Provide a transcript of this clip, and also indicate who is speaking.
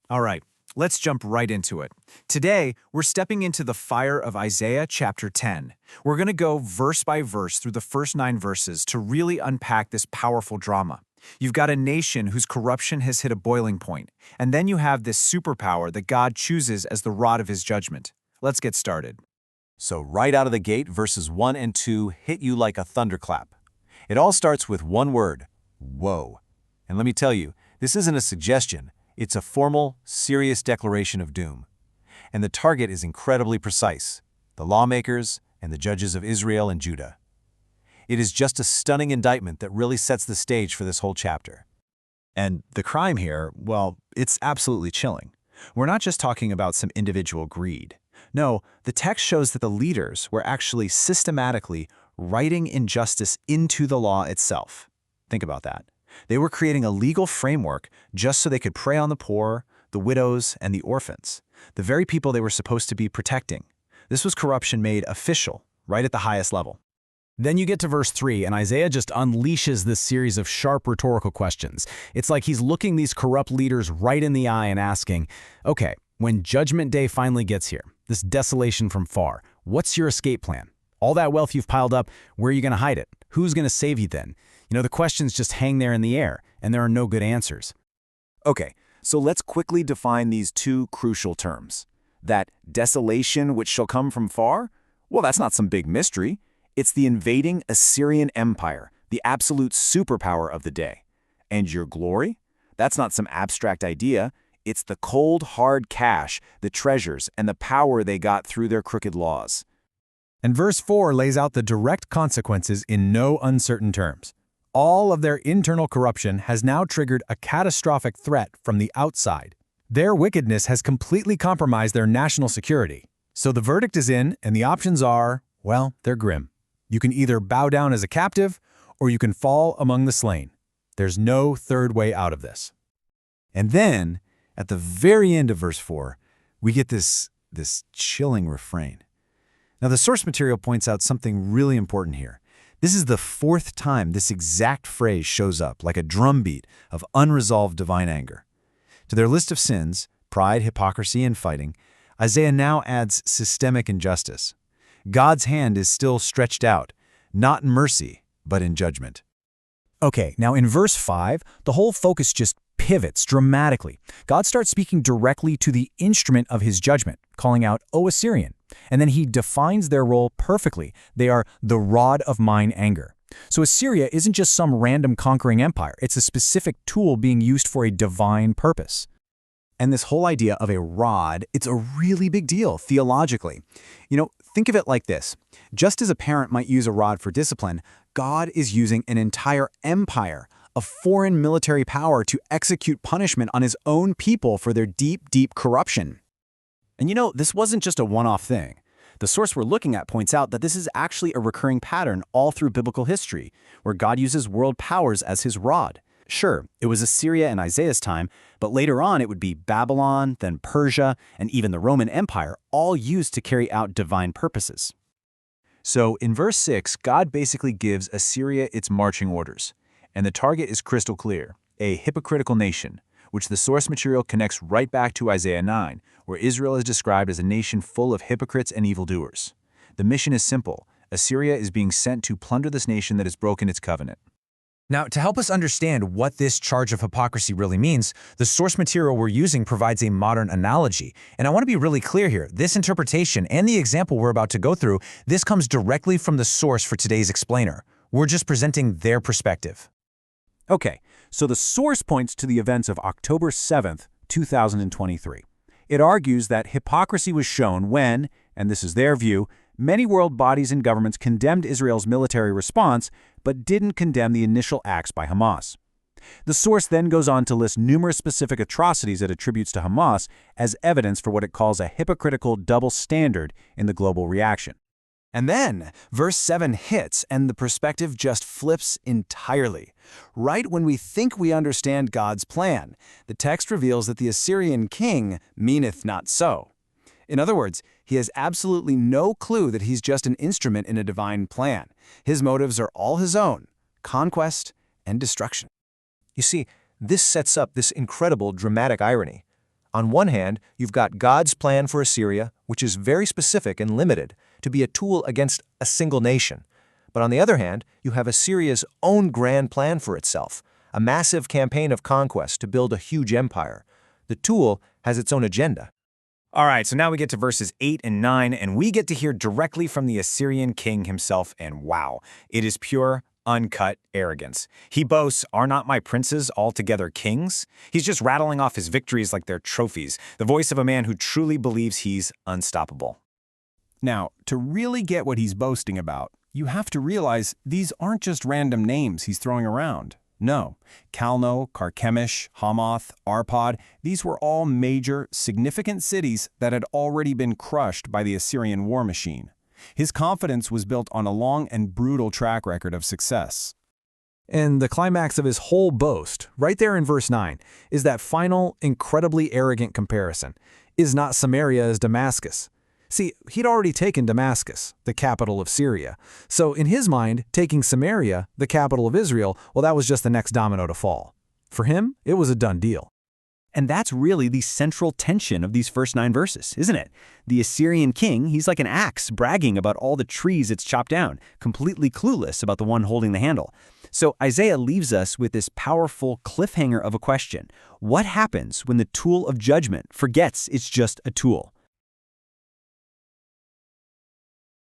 Speaker 1: All right, let's jump right into it. Today, we're stepping into the fire of Isaiah chapter 10. We're going to go verse by verse through the first 9 verses to really unpack this powerful drama. You've got a nation whose corruption has hit a boiling point, and then you have this superpower that God chooses as the rod of his judgment. Let's get started.
Speaker 2: So right out of the gate, verses 1 and 2 hit you like a thunderclap. It all starts with one word, woe. And let me tell you, this isn't a suggestion. It's a formal, serious declaration of doom. And the target is incredibly precise, the lawmakers and the judges of Israel and Judah. It is just a stunning indictment that really sets the stage for this whole chapter.
Speaker 3: And the crime here, well, it's absolutely chilling. We're not just talking about some individual greed. No, the text shows that the leaders were actually systematically writing injustice into the law itself. Think about that. They were creating a legal framework just so they could prey on the poor, the widows, and the orphans, the very people they were supposed to be protecting. This was corruption made official, right at the highest level.
Speaker 4: Then you get to verse 3, and Isaiah just unleashes this series of sharp rhetorical questions. It's like he's looking these corrupt leaders right in the eye and asking, okay, when Judgment Day finally gets here, this desolation from far, what's your escape plan? All that wealth you've piled up, where are you going to hide it? Who's going to save you then? The questions just hang there in the air, and there are no good answers.
Speaker 2: Okay, so let's quickly define these two crucial terms. That desolation which shall come from far? Well, that's not some big mystery. It's the invading Assyrian Empire, the absolute superpower of the day. And your glory? That's not some abstract idea. It's the cold, hard cash, the treasures, and the power they got through their crooked laws.
Speaker 5: And verse 4 lays out the direct consequences in no uncertain terms. All of their internal corruption has now triggered a catastrophic threat from the outside. Their wickedness has completely compromised their national security. So the verdict is in, and the options are, well, they're grim. You can either bow down as a captive, or you can fall among the slain. There's no third way out of this.
Speaker 3: And then, at the very end of verse 4, we get this chilling refrain. Now, the source material points out something really important here. This is the fourth time this exact phrase shows up, like a drumbeat of unresolved divine anger. To their list of sins, pride, hypocrisy, and fighting, Isaiah now adds systemic injustice. God's hand is still stretched out, not in mercy, but in judgment.
Speaker 4: Okay, now in verse 5, the whole focus just pivots dramatically. God starts speaking directly to the instrument of his judgment, calling out, O Assyrian. And then he defines their role perfectly. They are the rod of mine anger. So Assyria isn't just some random conquering empire. It's a specific tool being used for a divine purpose.
Speaker 3: And this whole idea of a rod, it's a really big deal theologically. Think of it like this. Just as a parent might use a rod for discipline, God is using an entire empire, a foreign military power to execute punishment on his own people for their deep, deep corruption.
Speaker 4: And this wasn't just a one-off thing. The source we're looking at points out that this is actually a recurring pattern all through biblical history, where God uses world powers as his rod. Sure, it was Assyria in Isaiah's time, but later on it would be Babylon, then Persia, and even the Roman Empire, all used to carry out divine purposes.
Speaker 1: So in verse 6, God basically gives Assyria its marching orders, and the target is crystal clear, a hypocritical nation, which the source material connects right back to Isaiah 9, where Israel is described as a nation full of hypocrites and evildoers. The mission is simple. Assyria is being sent to plunder this nation that has broken its covenant.
Speaker 5: Now, to help us understand what this charge of hypocrisy really means, the source material we're using provides a modern analogy. And I want to be really clear here. This interpretation and the example we're about to go through, this comes directly from the source for today's explainer. We're just presenting their perspective.
Speaker 2: Okay, so the source points to the events of October 7th, 2023. It argues that hypocrisy was shown when, and this is their view, many world bodies and governments condemned Israel's military response, but didn't condemn the initial acts by Hamas. The source then goes on to list numerous specific atrocities it attributes to Hamas as evidence for what it calls a hypocritical double standard in the global reaction.
Speaker 3: And then, verse 7 hits, and the perspective just flips entirely. Right when we think we understand God's plan, the text reveals that the Assyrian king meaneth not so. In other words, he has absolutely no clue that he's just an instrument in a divine plan. His motives are all his own, conquest and destruction.
Speaker 6: You see, this sets up this incredible dramatic irony. On one hand, you've got God's plan for Assyria, which is very specific and limited, to be a tool against a single nation. But on the other hand, you have Assyria's own grand plan for itself, a massive campaign of conquest to build a huge empire. The tool has its own agenda.
Speaker 2: All right, so now we get to verses 8 and 9, and we get to hear directly from the Assyrian king himself, and wow, it is pure, uncut arrogance. He boasts, "Are not my princes altogether kings?" He's just rattling off his victories like they're trophies, the voice of a man who truly believes he's unstoppable.
Speaker 5: Now, to really get what he's boasting about, you have to realize these aren't just random names he's throwing around. No, Calno, Carchemish, Hamath, Arpad, these were all major, significant cities that had already been crushed by the Assyrian war machine. His confidence was built on a long and brutal track record of success.
Speaker 4: And the climax of his whole boast, right there in verse 9, is that final, incredibly arrogant comparison. Is not Samaria as Damascus? See, he'd already taken Damascus, the capital of Syria. So in his mind, taking Samaria, the capital of Israel, well, that was just the next domino to fall. For him, it was a done deal.
Speaker 7: And that's really the central tension of these first 9 verses, isn't it? The Assyrian king, he's like an axe bragging about all the trees it's chopped down, completely clueless about the one holding the handle. So Isaiah leaves us with this powerful cliffhanger of a question. What happens when the tool of judgment forgets it's just a tool?